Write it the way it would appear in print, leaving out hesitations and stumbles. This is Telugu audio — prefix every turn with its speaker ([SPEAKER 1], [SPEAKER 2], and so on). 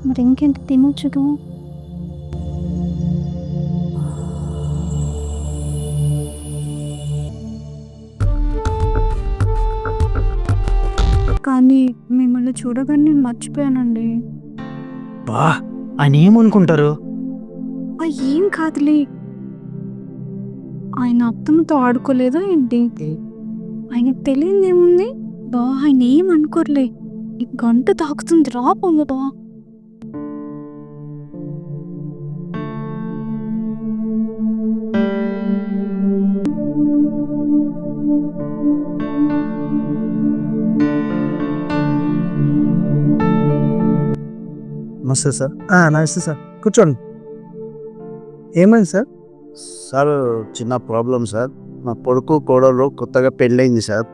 [SPEAKER 1] మరి ఇంకేంటి తినొచ్చుగా. కానీ మిమ్మల్ని చూడగానే నేను మర్చిపోయానండి.
[SPEAKER 2] బా ఆయన ఏమనుకుంటారు?
[SPEAKER 1] ఏం కాదులే. ఆయన అత్తమ్మతో ఆడుకోలేదా ఏంటి? ఆయనకు తెలియదేముంది. ఆయన ఏం అనుకోరులే. ఈ గంట తాకుతుంది రా పొంగబా.
[SPEAKER 2] నమస్తే సార్. నమస్తే సార్, కూర్చోండి. ఏమైంది సార్?
[SPEAKER 3] సార్ చిన్న ప్రాబ్లం సార్. మా కొడుకు కోడలు కొత్తగా పెళ్ళయింది సార్.